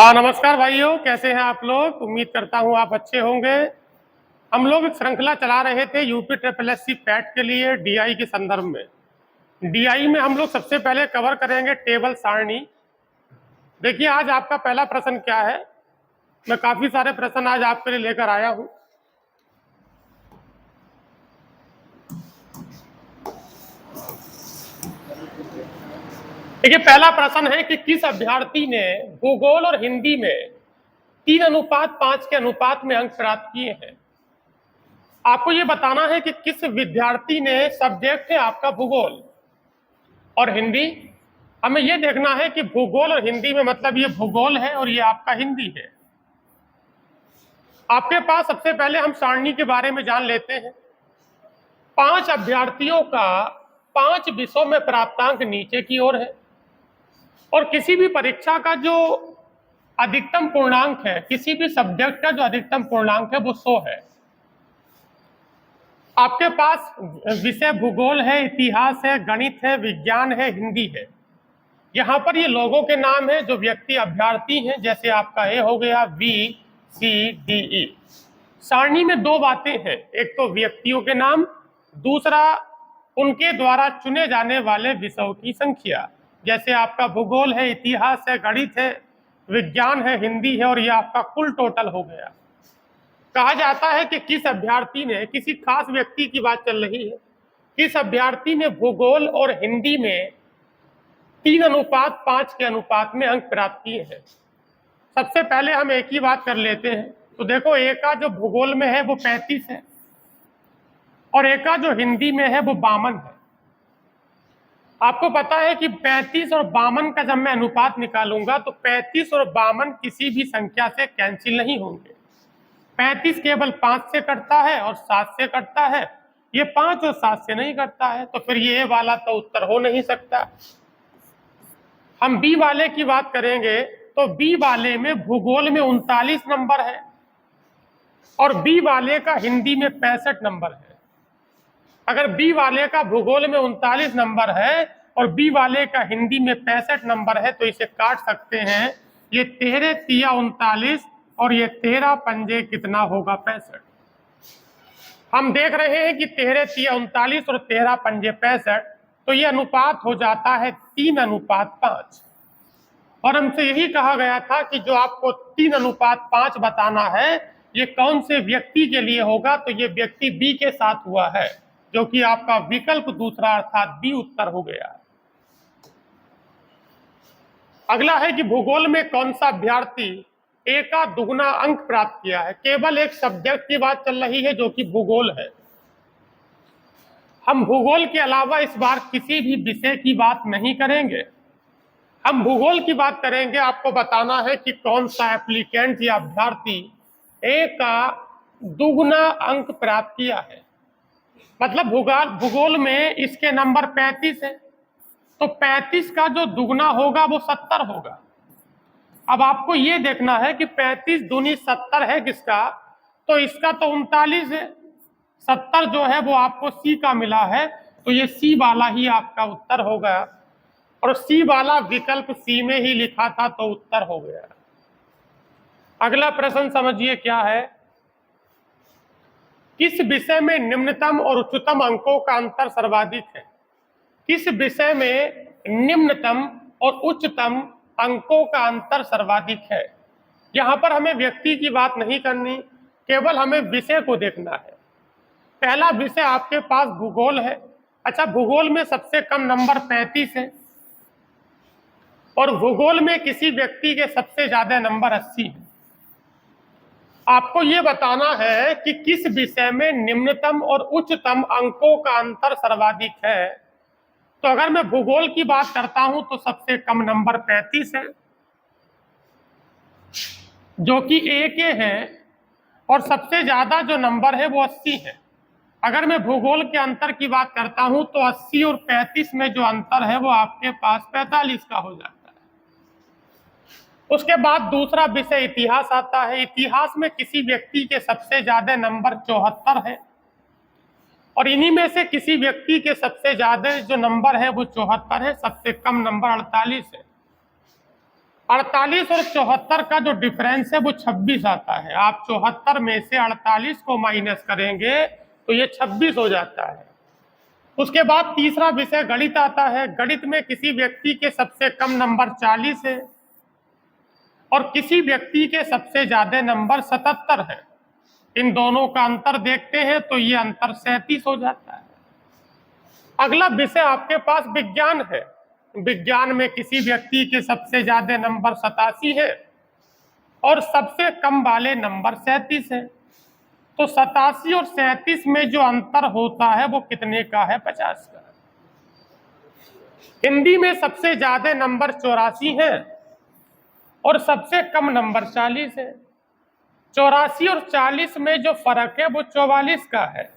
हाँ, नमस्कार भाइयों, कैसे हैं आप लोग। उम्मीद करता हूँ आप अच्छे होंगे। हम लोग एक श्रृंखला चला रहे थे यूपी ट्रिपल एससी पैट के लिए डीआई के संदर्भ में। डीआई में हम लोग सबसे पहले कवर करेंगे टेबल सारणी। देखिए आज आपका पहला प्रश्न क्या है। मैं काफी सारे प्रश्न आज आपके लिए लेकर आया हूँ। देखिए पहला प्रश्न है कि किस अभ्यर्थी ने भूगोल और हिंदी में 3:5 के अनुपात में अंक प्राप्त किए हैं। आपको ये बताना है कि किस विद्यार्थी ने, सब्जेक्ट है आपका भूगोल और हिंदी। हमें यह देखना है कि भूगोल और हिंदी में, मतलब ये भूगोल है और ये आपका हिंदी है। आपके पास सबसे पहले हम सारणी के बारे में जान लेते हैं। 5 अभ्यर्थियों का 5 विषयों में प्राप्तांक नीचे की ओर है और किसी भी परीक्षा का जो अधिकतम पूर्णांक है, किसी भी सब्जेक्ट का जो अधिकतम पूर्णांक है वो 100 है। आपके पास विषय भूगोल है, इतिहास है, गणित है, विज्ञान है, हिंदी है। यहाँ पर ये लोगों के नाम है जो व्यक्ति अभ्यर्थी हैं, जैसे आपका ए हो गया, बी, सी, डी, ई। सारणी में 2 बातें हैं, एक तो व्यक्तियों के नाम, दूसरा उनके द्वारा चुने जाने वाले विषयों की संख्या। जैसे आपका भूगोल है, इतिहास है, गणित है, विज्ञान है, हिंदी है, और ये आपका कुल टोटल हो गया। कहा जाता है कि किस अभ्यर्थी ने, किसी खास व्यक्ति की बात चल रही है, किस अभ्यर्थी ने भूगोल और हिंदी में 3:5 के अनुपात में अंक प्राप्त किए हैं। सबसे पहले हम एक ही बात कर लेते हैं। तो देखो, एक का जो भूगोल में है वो 35 है और एक का जो हिंदी में है वो 52 है। आपको पता है कि 35 और 52 का जब मैं अनुपात निकालूंगा तो 35 और 52 किसी भी संख्या से कैंसिल नहीं होंगे। 35 केवल 5 से कटता है और 7 से कटता है, ये 5 और 7 से नहीं कटता है, तो फिर ये वाला तो उत्तर हो नहीं सकता। हम बी वाले की बात करेंगे तो बी वाले में भूगोल में 39 नंबर है और बी वाले का हिंदी में 65 नंबर है। अगर बी वाले का भूगोल में 39 नंबर है और बी वाले का हिंदी में 65 नंबर है तो इसे काट सकते हैं। ये 13 तिया 39 और ये 13 पंजे कितना होगा, 65। हम देख रहे हैं कि 13 तिया 39 और 13 पंजे 65, तो ये अनुपात हो जाता है 3:5। और हमसे यही कहा गया था कि जो आपको 3:5 बताना है ये कौन से व्यक्ति के लिए होगा, तो ये व्यक्ति बी के साथ हुआ है, जो कि आपका विकल्प दूसरा अर्थात बी उत्तर हो गया। अगला है कि भूगोल में कौन सा अभ्यर्थी ए का दुगना अंक प्राप्त किया है। केवल एक सब्जेक्ट की बात चल रही है जो कि भूगोल है। हम भूगोल के अलावा इस बार किसी भी विषय की बात नहीं करेंगे, हम भूगोल की बात करेंगे। आपको बताना है कि कौन सा एप्लीकेंट या अभ्यर्थी ए का दुगना अंक प्राप्त किया है। मतलब भूगोल में इसके नंबर 35 है, तो 35 का जो दुगना होगा वो 70 होगा। अब आपको ये देखना है कि 35 दूनी 70 है किसका, तो इसका तो 39 है। 70 जो है वो आपको सी का मिला है, तो ये सी वाला ही आपका उत्तर होगा और सी वाला विकल्प सी में ही लिखा था तो उत्तर हो गया। अगला प्रश्न समझिए क्या है। किस विषय में निम्नतम और उच्चतम अंकों का अंतर सर्वाधिक है। किस विषय में निम्नतम और उच्चतम अंकों का अंतर सर्वाधिक है। यहां पर हमें व्यक्ति की बात नहीं करनी, केवल हमें विषय को देखना है। पहला विषय आपके पास भूगोल है। अच्छा, भूगोल में सबसे कम नंबर 35 है और भूगोल में किसी व्यक्ति के सबसे ज्यादा नंबर 80 है। आपको यह बताना है कि किस विषय में निम्नतम और उच्चतम अंकों का अंतर सर्वाधिक है। तो अगर मैं भूगोल की बात करता हूं तो सबसे कम नंबर 35 है जो कि ए के हैं और सबसे ज्यादा जो नंबर है वो 80 है। अगर मैं भूगोल के अंतर की बात करता हूं तो 80 और 35 में जो अंतर है वो आपके पास 45 का हो जाता है। उसके बाद दूसरा विषय इतिहास आता है। इतिहास में किसी व्यक्ति के सबसे ज्यादा नंबर 74 है और इन्हीं में से किसी व्यक्ति के सबसे ज्यादा जो नंबर है वो 74 है, सबसे कम नंबर 48 है। 48 और 74 का जो डिफरेंस है वो 26 आता है। आप 74 में से 48 को माइनस करेंगे तो ये 26 हो जाता है। उसके बाद तीसरा विषय गणित आता है। गणित में किसी व्यक्ति के सबसे कम नंबर 40 है और किसी व्यक्ति के सबसे ज्यादा नंबर 77 है। इन दोनों का अंतर देखते हैं तो ये अंतर 37 हो जाता है। अगला विषय आपके पास विज्ञान है। विज्ञान में किसी व्यक्ति के सबसे ज्यादा नंबर 87 है और सबसे कम वाले नंबर 37 है। तो 87 और 37 में जो अंतर होता है वो कितने का है? 50 का। हिंदी में सबसे ज्यादा नंबर 84 है और सबसे कम नंबर 40 है। 84 और 40 में जो फर्क है वो 44 का है।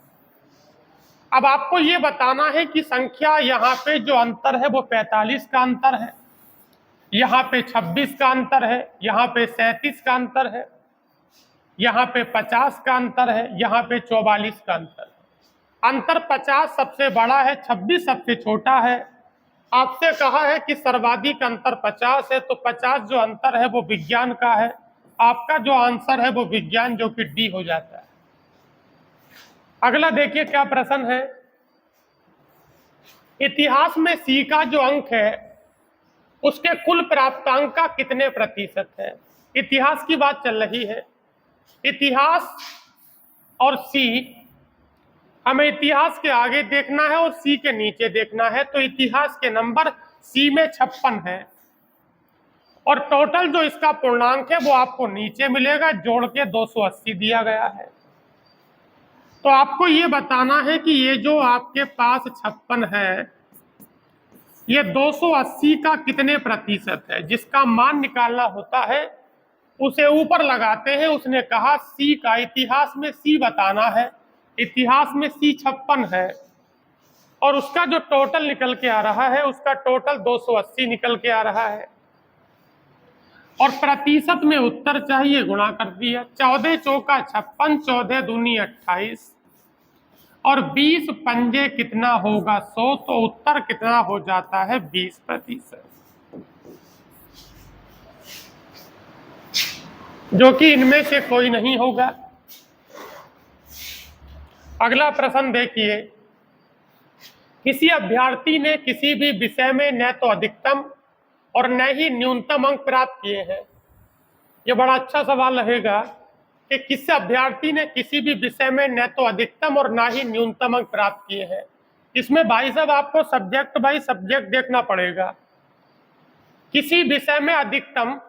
अब आपको ये बताना है कि संख्या यहाँ पे जो अंतर है वो 45 का अंतर है, यहाँ पे 26 का अंतर है, यहाँ पे 37 का अंतर है, यहाँ पे 50 का अंतर है, यहाँ पे 44 का अंतर है। अंतर 50 सबसे बड़ा है, 26 सबसे छोटा है। आपसे कहा है कि सर्वाधिक अंतर 50 है, तो 50 जो अंतर है वो विज्ञान का है। आपका जो आंसर है वो विज्ञान, जो कि डी हो जाता है। अगला देखिए क्या प्रश्न है। इतिहास में सी का जो अंक है उसके कुल प्राप्तांक का कितने प्रतिशत है? इतिहास की बात चल रही है। इतिहास और सी, हमें इतिहास के आगे देखना है और सी के नीचे देखना है। तो इतिहास के नंबर सी में 56 है और टोटल जो इसका पूर्णांक है वो आपको नीचे मिलेगा, जोड़ के 280 दिया गया है। तो आपको ये बताना है कि ये जो आपके पास 56 है ये 280 का कितने प्रतिशत है। जिसका मान निकालना होता है उसे ऊपर लगाते हैं। उसने कहा सी का, इतिहास में सी बताना है। इतिहास में सी 56 है और उसका जो टोटल निकल के आ रहा है उसका टोटल 280 निकल के आ रहा है और प्रतिशत में उत्तर चाहिए, गुणा कर दिया। 14 चौका 56, 14 दूनी 28 और 20 पंजे कितना होगा? 100। तो उत्तर कितना हो जाता है? 20%, जो कि इनमें से कोई नहीं होगा। अगला प्रश्न देखिए। किसी अभ्यर्थी ने किसी भी विषय में न तो अधिकतम और न ही न्यूनतम अंक प्राप्त किए हैं। यह बड़ा अच्छा सवाल रहेगा कि किस अभ्यर्थी ने किसी भी विषय में न तो अधिकतम और ना ही न्यूनतम अंक प्राप्त किए हैं। इसमें भाई साहब आपको सब्जेक्ट बाई सब्जेक्ट देखना पड़ेगा। किसी विषय में अधिकतम,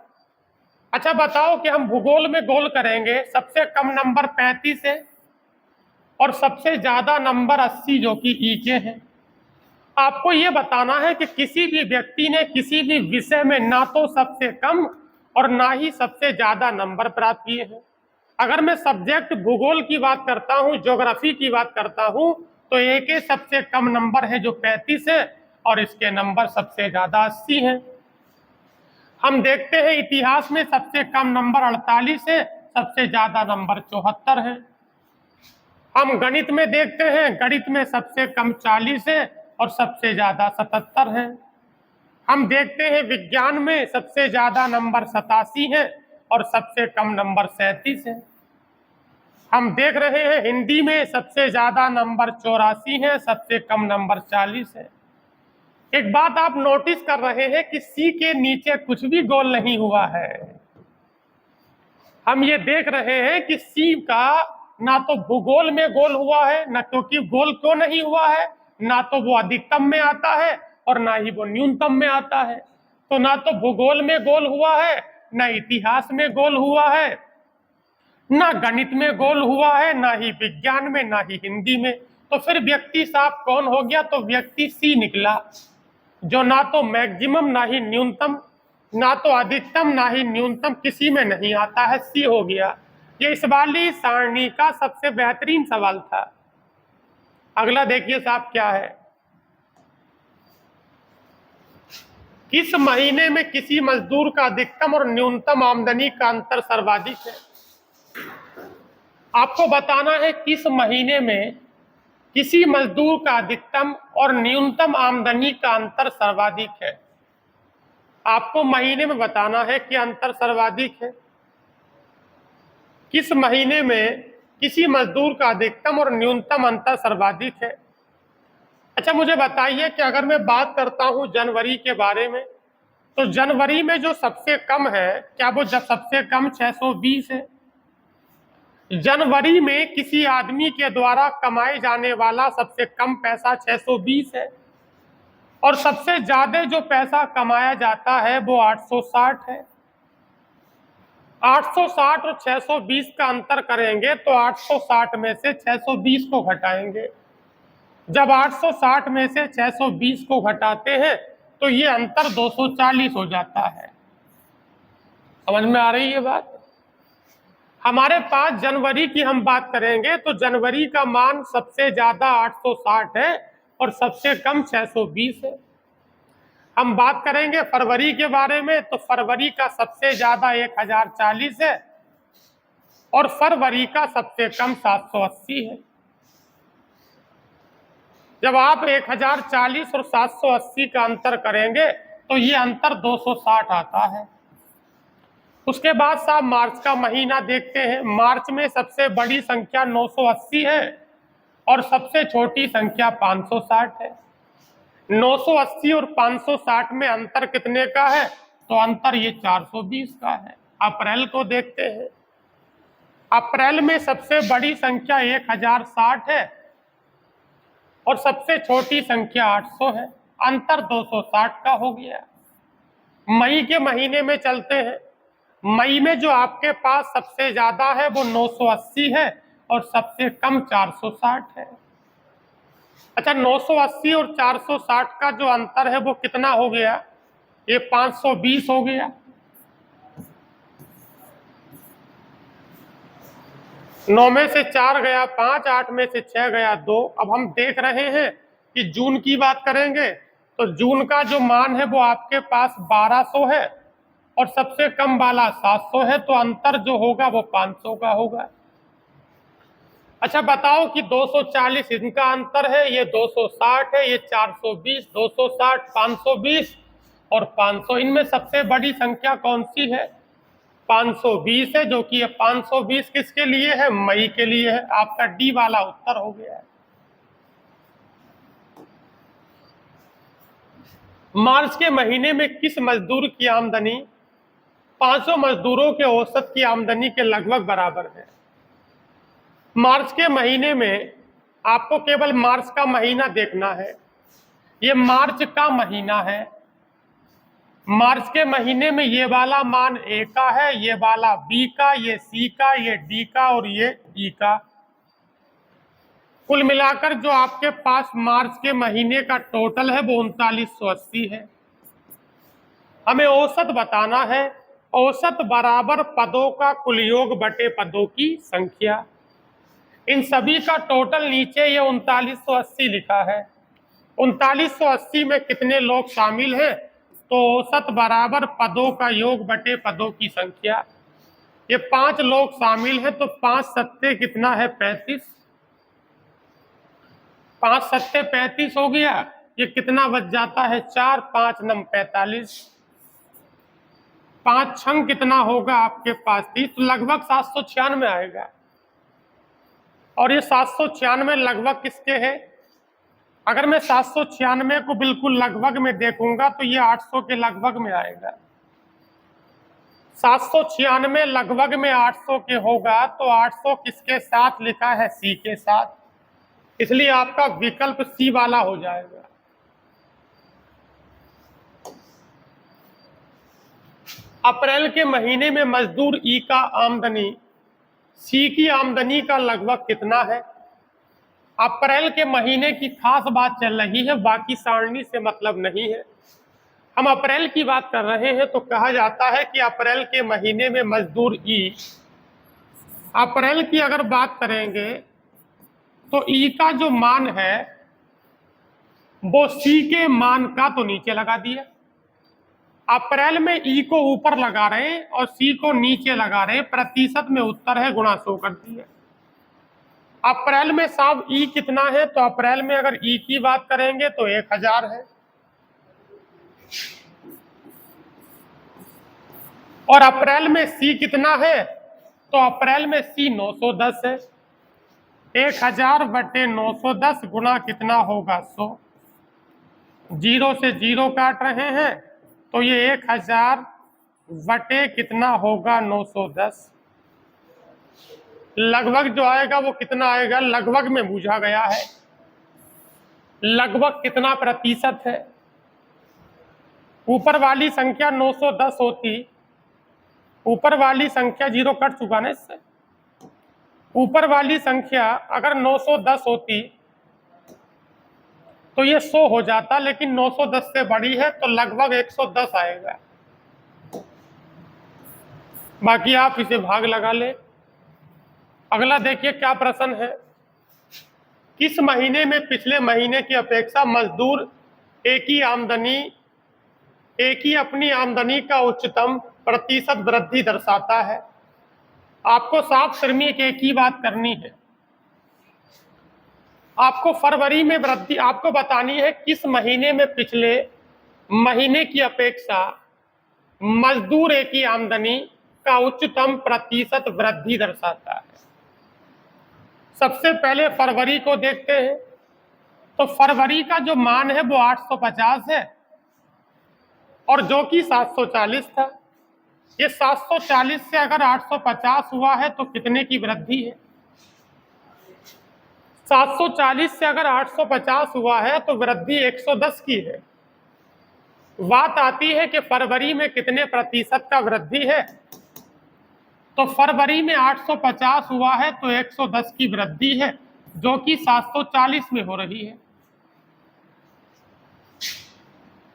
अच्छा बताओ कि हम भूगोल में गोल करेंगे, सबसे कम नंबर 35 है और सबसे ज्यादा नंबर 80 जो कि ई के हैं। आपको यह बताना है कि किसी भी व्यक्ति ने किसी भी विषय में ना तो सबसे कम और ना ही सबसे ज्यादा नंबर प्राप्त किए हैं। अगर मैं सब्जेक्ट भूगोल की बात करता हूं, ज्योग्राफी की बात करता हूं, तो एक के सबसे कम नंबर है जो 35 है और इसके नंबर सबसे ज्यादा 80 हैं। हम देखते हैं इतिहास में सबसे कम नंबर 48 है, सबसे ज्यादा नंबर 74 है। हम गणित में देखते हैं, गणित में सबसे कम 40 है और सबसे ज्यादा 77 है। हम देखते हैं विज्ञान में सबसे ज्यादा नंबर 87 है और सबसे कम नंबर 37 है। हम देख रहे हैं हिंदी में सबसे ज्यादा नंबर 84 है, सबसे कम नंबर 40 है। एक बात आप नोटिस कर रहे हैं कि सी के नीचे कुछ भी गोल नहीं हुआ है। हम ये देख रहे हैं कि सी का ना तो भूगोल में गोल हुआ है, ना क्योंकि गोल क्यों नहीं हुआ है, ना तो वो अधिकतम में आता है और ना ही वो न्यूनतम में आता है। तो ना तो भूगोल में गोल हुआ है, ना इतिहास में गोल हुआ है, ना गणित में गोल हुआ है, ना ही विज्ञान में, ना ही हिंदी में। तो फिर व्यक्ति साहब कौन हो गया? तो व्यक्ति सी निकला, जो ना तो मैक्सिमम ना ही न्यूनतम, ना तो अधिकतम ना ही न्यूनतम, किसी में नहीं आता है, सी हो गया। ये इस वाली सारणी का सबसे बेहतरीन सवाल था। अगला देखिए साहब क्या है। किस महीने में किसी मजदूर का अधिकतम और न्यूनतम आमदनी का अंतर सर्वाधिक है? आपको बताना है किस महीने में किसी मजदूर का अधिकतम और न्यूनतम आमदनी का अंतर सर्वाधिक है। आपको महीने में बताना है कि अंतर सर्वाधिक है। किस महीने में किसी मजदूर का अधिकतम और न्यूनतम अंतर सर्वाधिक है। अच्छा मुझे बताइए कि अगर मैं बात करता हूं जनवरी के बारे में, तो जनवरी में जो सबसे कम है, क्या वो जब सबसे कम 620 है। जनवरी में किसी आदमी के द्वारा कमाए जाने वाला सबसे कम पैसा 620 है, और सबसे ज्यादा जो पैसा कमाया जाता है वो 860 है। 860 और 620 का अंतर करेंगे तो 860 में से 620 को घटाएंगे। जब 860 में से 620 को घटाते हैं तो ये अंतर 240 हो जाता है। समझ में आ रही है बात। हमारे पास जनवरी की हम बात करेंगे तो जनवरी का मान सबसे ज्यादा 860 है और सबसे कम 620 है। हम बात करेंगे फरवरी के बारे में, तो फरवरी का सबसे ज्यादा 1040 है और फरवरी का सबसे कम 780 है। जब आप 1040 और 780 का अंतर करेंगे तो ये अंतर 260 आता है। उसके बाद साहब मार्च का महीना देखते हैं। मार्च में सबसे बड़ी संख्या 980 है और सबसे छोटी संख्या 560 है। 980 और 560 में अंतर कितने का है, तो अंतर ये 420 का है। अप्रैल को देखते हैं। अप्रैल में सबसे बड़ी संख्या 1060 है और सबसे छोटी संख्या 800 है। अंतर 260 का हो गया। मई के महीने में चलते हैं। मई में जो आपके पास सबसे ज्यादा है वो 980 है और सबसे कम 460 है। अच्छा 980 और 460 का जो अंतर है वो कितना हो गया, ये 520 हो गया। 9 में से 4 गया 5, 8 में से 6 गया 2। अब हम देख रहे हैं कि जून की बात करेंगे तो जून का जो मान है वो आपके पास 1200 है और सबसे कम वाला 700 है, तो अंतर जो होगा वो 500 का होगा। अच्छा बताओ कि 240 इनका अंतर है, ये 260 है, ये 420, 260, 520 और 500। इनमें सबसे बड़ी संख्या कौन सी है, 520 है, जो कि ये 520 किसके लिए है, मई के लिए है। आपका डी वाला उत्तर हो गया है। मार्च के महीने में किस मजदूर की आमदनी 500 मजदूरों के औसत की आमदनी के लगभग बराबर है। मार्च के महीने में आपको केवल मार्च का महीना देखना है। ये मार्च का महीना है। मार्च के महीने में ये वाला मान ए का है, ये वाला बी का, ये सी का, ये डी का और ये ई का। कुल मिलाकर जो आपके पास मार्च के महीने का टोटल है वो 3980 है। हमें औसत बताना है। औसत बराबर पदों का कुल योग बटे पदों की संख्या। इन सभी का टोटल नीचे ये 3980 लिखा है। 3980 में कितने लोग शामिल हैं, तो औसत बराबर पदों का योग बटे पदों की संख्या। ये 5 लोग शामिल हैं तो 5 सत्ते कितना है, 35। 5 सत्ते 35 हो गया। ये कितना बच जाता है, 4, 5 नम 45। 5 छंग कितना होगा आपके पास, 30, तो लगभग 796 आएगा। और ये 796 लगभग किसके है। अगर मैं 796 को बिल्कुल लगभग में देखूंगा तो ये 800 के लगभग में आएगा। 796 लगभग में 800 के होगा तो 800 किसके साथ लिखा है, सी के साथ, इसलिए आपका विकल्प सी वाला हो जाएगा। अप्रैल के महीने में मजदूर ई का आमदनी सी की आमदनी का लगभग कितना है। अप्रैल के महीने की खास बात चल रही है, बाकी सारणी से मतलब नहीं है। हम अप्रैल की बात कर रहे हैं तो कहा जाता है कि अप्रैल के महीने में मजदूर ई, अप्रैल की अगर बात करेंगे तो ई का जो मान है वो सी के मान का तो नीचे लगा दिया। अप्रैल में ई को ऊपर लगा रहे हैं और सी को नीचे लगा रहे हैं, प्रतिशत में उत्तर है, गुणा 100 कर दिया। अप्रैल में साहब ई कितना है, तो अप्रैल में अगर ई की बात करेंगे तो 1000 है। और अप्रैल में सी कितना है, तो अप्रैल में सी 910 है। 1000 बटे 910 गुना कितना होगा 100। जीरो से जीरो काट रहे हैं तो ये 1000 बटे कितना होगा 910। लगभग जो आएगा वो कितना आएगा, लगभग में बूझा गया है। लगभग कितना प्रतिशत है, ऊपर वाली संख्या 910 होती, ऊपर वाली संख्या जीरो कट चुका ना इससे, ऊपर वाली संख्या अगर 910 होती तो ये 100 हो जाता, लेकिन 910 से बड़ी है तो लगभग 110 आएगा। बाकी आप इसे भाग लगा ले। अगला देखिए क्या प्रश्न है, किस महीने में पिछले महीने की अपेक्षा मजदूर एक ही अपनी आमदनी का उच्चतम प्रतिशत वृद्धि दर्शाता है। आपको साफ सिर में एक ही बात करनी है, आपको फरवरी में वृद्धि आपको बतानी है किस महीने में पिछले महीने की अपेक्षा मजदूर एक ही आमदनी का उच्चतम प्रतिशत वृद्धि दर्शाता है। सबसे पहले फरवरी को देखते हैं, तो फरवरी का जो मान है वो 850 है और जो कि 740 था। ये 740 से अगर 850 हुआ है तो कितने की वृद्धि है, 740 से अगर 850 हुआ है तो वृद्धि 110 की है। बात आती है कि फरवरी में कितने प्रतिशत का वृद्धि है, तो फरवरी में 850 हुआ है तो 110 की वृद्धि है, जो कि 740 में हो रही है।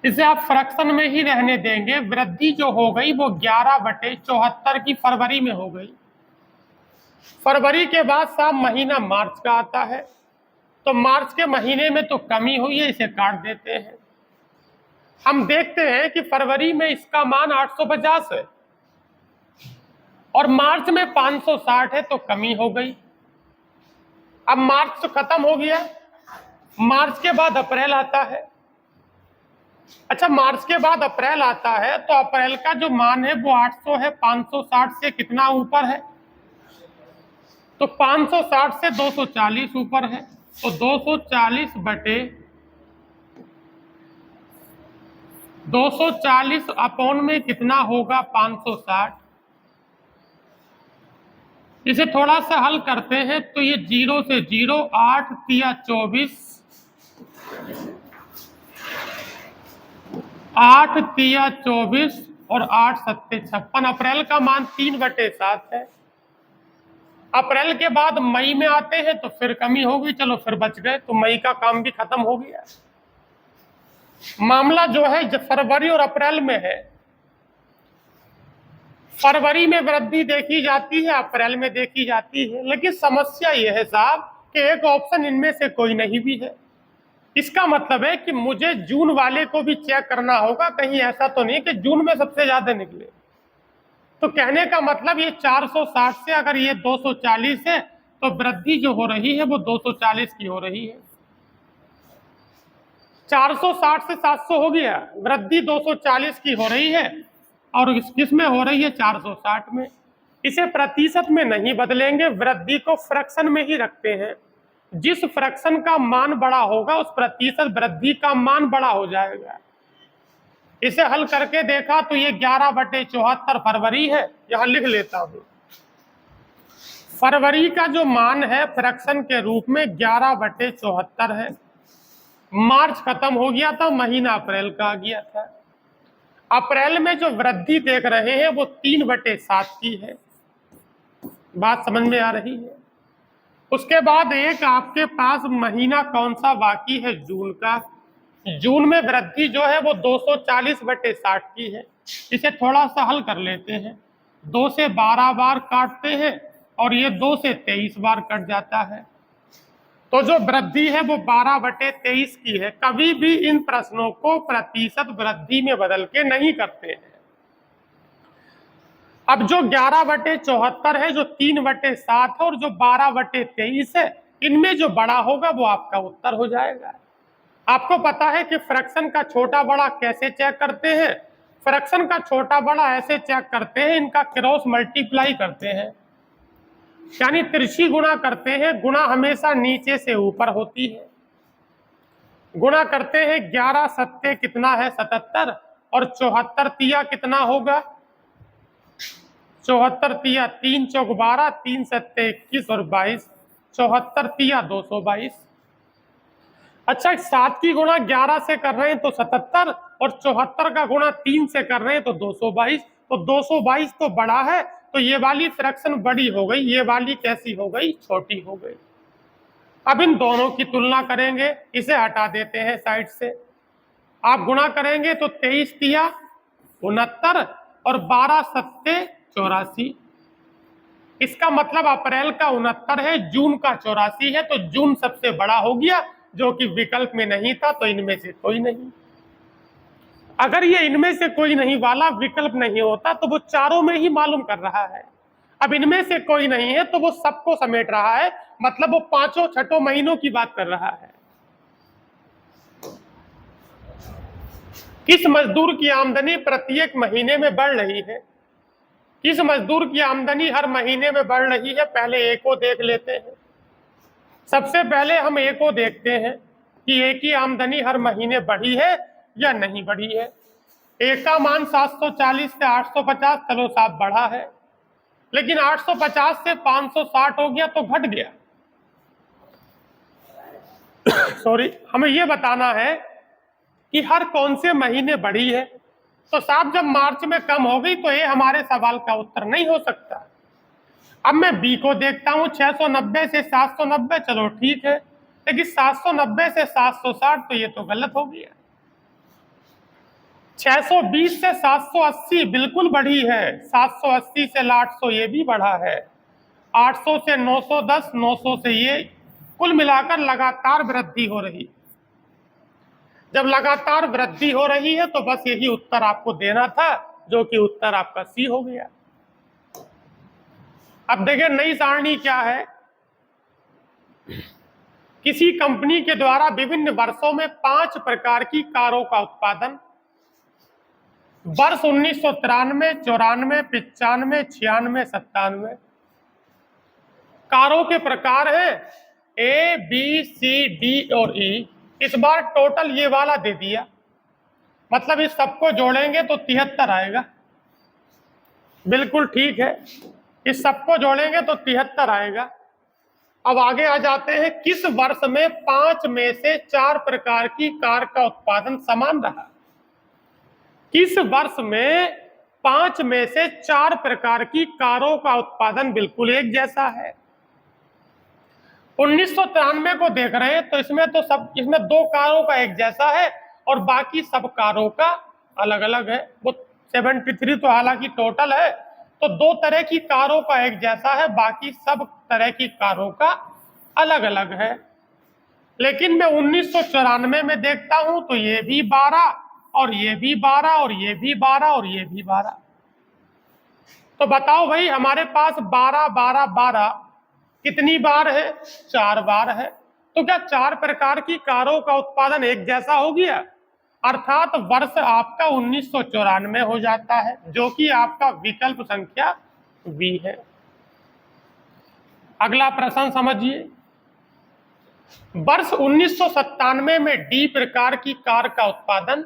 इसे आप फ्रैक्शन में ही रहने देंगे। वृद्धि जो हो गई वो 11/74 की फरवरी में हो गई। फरवरी के बाद साहब महीना मार्च का आता है, तो मार्च के महीने में तो कमी हुई है, इसे काट देते हैं। हम देखते हैं कि फरवरी में इसका मान 850 है और मार्च में 560 है, तो कमी हो गई। अब मार्च तो खत्म हो गया, मार्च के बाद अप्रैल आता है। अच्छा, मार्च के बाद अप्रैल आता है तो अप्रैल का जो मान है वो 800 है, 560 से कितना ऊपर है, तो 560 से 240 ऊपर है, तो 240 बटे 240 अपॉन में कितना होगा 560। इसे थोड़ा सा हल करते हैं तो ये 0 से 0, 8 तिया 24, 8 तिया 24 और 8 सत्ते 56। अप्रैल का मान 3/7 है। अप्रैल के बाद मई में आते हैं तो फिर कमी होगी, चलो फिर बच गए, तो मई का काम भी खत्म हो गया। मामला जो है जब फरवरी और अप्रैल में है, फरवरी में वृद्धि देखी जाती है, अप्रैल में देखी जाती है, लेकिन समस्या यह है साहब कि एक ऑप्शन इनमें से कोई नहीं भी है। इसका मतलब है कि मुझे जून वाले को भी चेक करना होगा, कहीं ऐसा तो नहीं कि जून में सबसे ज्यादा निकले। तो कहने का मतलब ये 460 से अगर ये 240 है तो वृद्धि जो हो रही है वो 240 की हो रही है। 460 से 700 हो गया, वृद्धि 240 की हो रही है और किसमें हो रही है 460 में। इसे प्रतिशत में नहीं बदलेंगे, वृद्धि को फ्रैक्शन में ही रखते हैं। जिस फ्रैक्शन का मान बड़ा होगा उस प्रतिशत वृद्धि का मान बड़ा हो जाएगा। इसे हल करके देखा तो ये 11/74 फरवरी है, यहां लिख लेता हूं। फरवरी का जो मान है फ्रैक्शन के रूप में 11/74 है। मार्च खत्म हो गया था, महीना अप्रैल का आ गया था। अप्रैल में जो वृद्धि देख रहे हैं वो 3/7 की है। बात समझ में आ रही है। उसके बाद एक आपके पास महीना कौन सा बाकी है, जून का। जून में वृद्धि जो है वो 240/60 की है। इसे थोड़ा सा हल कर लेते हैं। 2 से 12 बार काटते हैं और ये 2 से 23 बार कट जाता है, तो जो वृद्धि है वो 12/23 की है। कभी भी इन प्रश्नों को प्रतिशत वृद्धि में बदल के नहीं करते हैं। अब जो 11/74 है, जो 3/7 है और जो 12/23 है, इनमें जो बड़ा होगा वो आपका उत्तर हो जाएगा। आपको पता है कि फ्रैक्शन का छोटा बड़ा कैसे चेक करते हैं, फ्रैक्शन का छोटा बड़ा ऐसे चेक करते हैं, इनका क्रॉस मल्टीप्लाई करते हैं, यानी तिरछी गुणा करते हैं। गुणा हमेशा नीचे से ऊपर होती है। गुणा करते हैं, 11 सत्ते कितना है 77, और 74 तिया कितना होगा 74 तिया 3 चौक 12, 3 सत्ते 21 और 22, 74 तिया 222। अच्छा, 7 की गुणा 11 से कर रहे हैं तो 77, और 74 का गुणा 3 से कर रहे हैं तो 222। तो 222 तो बड़ा है, तो ये वाली फ्रैक्शन बड़ी हो गई, ये वाली कैसी हो गई, छोटी हो गई। अब इन दोनों की तुलना करेंगे, इसे हटा देते हैं साइड से। आप गुणा करेंगे तो 23 तिया 69 और 12 सत्ते 84। इसका मतलब अप्रैल का 69 है, जून का 84 है, तो जून सबसे बड़ा हो गया, जो कि विकल्प में नहीं था, तो इनमें से कोई नहीं। अगर ये इनमें से कोई नहीं वाला विकल्प नहीं होता तो वो चारों में ही मालूम कर रहा है। अब इनमें से कोई नहीं है तो वो सबको समेट रहा है, मतलब वो 5 महीनों की बात कर रहा है। किस मजदूर की आमदनी प्रत्येक महीने में बढ़ रही है? किस मजदूर की आमदनी हर महीने में बढ़ रही है? पहले ए को देख लेते हैं। सबसे पहले हम ए को देखते हैं कि ए की आमदनी हर महीने बढ़ी है या नहीं बढ़ी है। ए का मान 740 से 850, चलो साहब बढ़ा है, लेकिन 850 से 560 हो गया तो घट गया। सॉरी, हमें यह बताना है कि हर कौन से महीने बढ़ी है। तो साहब जब मार्च में कम हो गई तो ये हमारे सवाल का उत्तर नहीं हो सकता। अब मैं बी को देखता हूं, 690 से 790, चलो ठीक है, लेकिन 790 से 760 तो ये तो गलत हो गया। 620 से 780 बिल्कुल बढ़ी है, 780 से 800 ये भी बढ़ा है, 800 से 910, 900 से ये, कुल मिलाकर लगातार वृद्धि हो रही। जब लगातार वृद्धि हो रही है तो बस यही उत्तर आपको देना था, जो कि उत्तर आपका सी हो गया। अब देखिए नई सारणी क्या है। किसी कंपनी के द्वारा विभिन्न वर्षों में 5 प्रकार की कारों का उत्पादन, वर्ष 1993, 94, 95, 96, 97। कारों के प्रकार हैं ए, बी, सी, डी और ई। इस बार टोटल ये वाला दे दिया, मतलब इस सबको जोड़ेंगे तो 73 आएगा। बिल्कुल ठीक है, इस सबको जोड़ेंगे तो 73 आएगा। अब आगे आ जाते हैं, किस वर्ष में 5 में से 4 प्रकार की कार का उत्पादन समान रहा? किस वर्ष में 5 में से 4 प्रकार की कारों का उत्पादन बिल्कुल एक जैसा है? 1993 को देख रहे हैं तो इसमें 2 कारों का एक जैसा है और बाकी सब कारों का अलग अलग है। वो 73 तो हालांकि टोटल है, तो 2 तरह की कारों का एक जैसा है, बाकी सब तरह की कारों का अलग अलग है। लेकिन मैं 1994 में देखता हूं तो ये भी 12 और ये भी 12 और ये भी 12 और ये भी 12। तो बताओ भाई, हमारे पास 12 12 12 कितनी बार है? 4 बार है। तो क्या 4 प्रकार की कारों का उत्पादन एक जैसा हो गया? अर्थात वर्ष आपका 1994 हो जाता है, जो कि आपका विकल्प संख्या बी है। अगला प्रश्न समझिए। वर्ष 1997 में डी प्रकार की कार का उत्पादन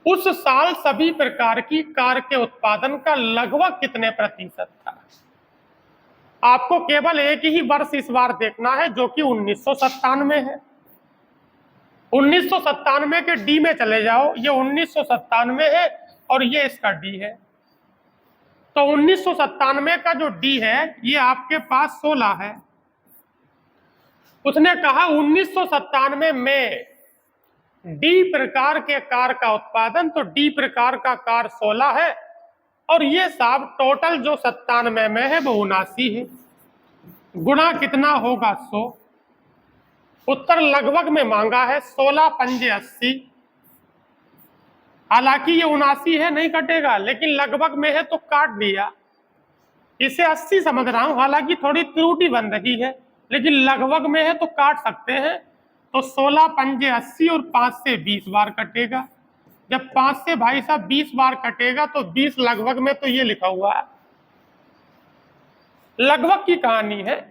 उस साल सभी प्रकार की कार के उत्पादन का लगभग कितने प्रतिशत था? आपको केवल एक ही वर्ष इस बार देखना है, जो कि 1997 है। 1997 के डी में चले जाओ, ये 1997 है और ये इसका डी है। तो 1997 का जो डी है ये आपके पास 16 है। उसने कहा 1997 में डी प्रकार के कार का उत्पादन, तो डी प्रकार का कार 16 है और ये साहब टोटल जो 97 में है वो 79 है। गुणा कितना होगा? 100। उत्तर लगभग में मांगा है, 16 पंजे 80। हालांकि ये 79 है, नहीं कटेगा, लेकिन लगभग में है तो काट दिया। इसे 80 समझ रहा हूं, हालांकि थोड़ी त्रुटि बन रही है, लेकिन लगभग में है तो काट सकते हैं। तो 16 पंजे 80 और 5 से 20 बार कटेगा। जब 5 से भाई साहब 20 बार कटेगा तो 20 लगभग में तो ये लिखा हुआ है, लगभग की कहानी है।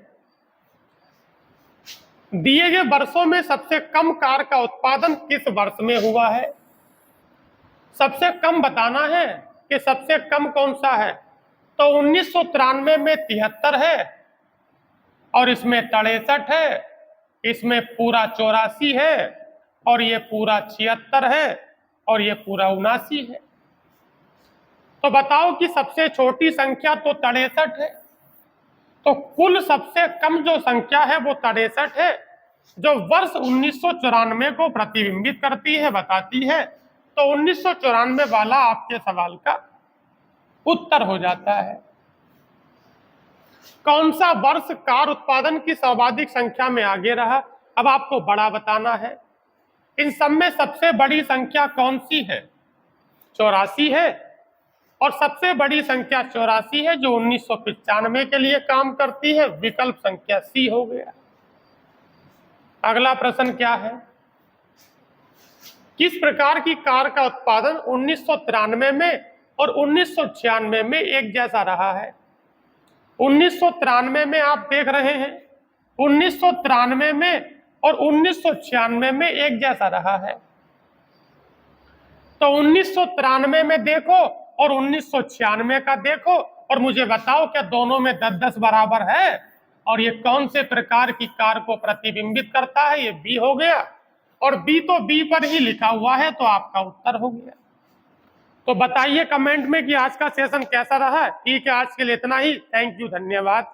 दिए गए वर्षों में सबसे कम कार का उत्पादन किस वर्ष में हुआ है? सबसे कम बताना है कि सबसे कम कौन सा है। तो 1993 में 73 है, और इसमें 63 है, इसमें पूरा 84 है, और ये पूरा 76 है, और ये पूरा 79 है। तो बताओ कि सबसे छोटी संख्या तो 63 है, तो कुल सबसे कम जो संख्या है वो 63 है, जो वर्ष 1994 को प्रतिबिंबित करती है, बताती है। तो 1994 वाला आपके सवाल का उत्तर हो जाता है। कौन सा वर्ष कार उत्पादन की सर्वाधिक संख्या में आगे रहा? अब आपको बड़ा बताना है। इन सब में सबसे बड़ी संख्या कौन सी है? 84 है, और सबसे बड़ी संख्या 84 है जो 1995 के लिए काम करती है। विकल्प संख्या सी हो गया। अगला प्रश्न क्या है? किस प्रकार की कार का उत्पादन 1993 में और 1996 में एक जैसा रहा है? 1993 में आप देख रहे हैं, 1993 में और 1996 में एक जैसा रहा है। तो 1993 में देखो और 1996 का देखो, और मुझे बताओ क्या दोनों में 10-10 बराबर है? और ये कौन से प्रकार की कार को प्रतिबिंबित करता है? ये बी हो गया, और बी तो बी पर ही लिखा हुआ है, तो आपका उत्तर हो गया। तो बताइए कमेंट में कि आज का सेशन कैसा रहा। ठीक है, आज के लिए इतना ही। थैंक यू, धन्यवाद।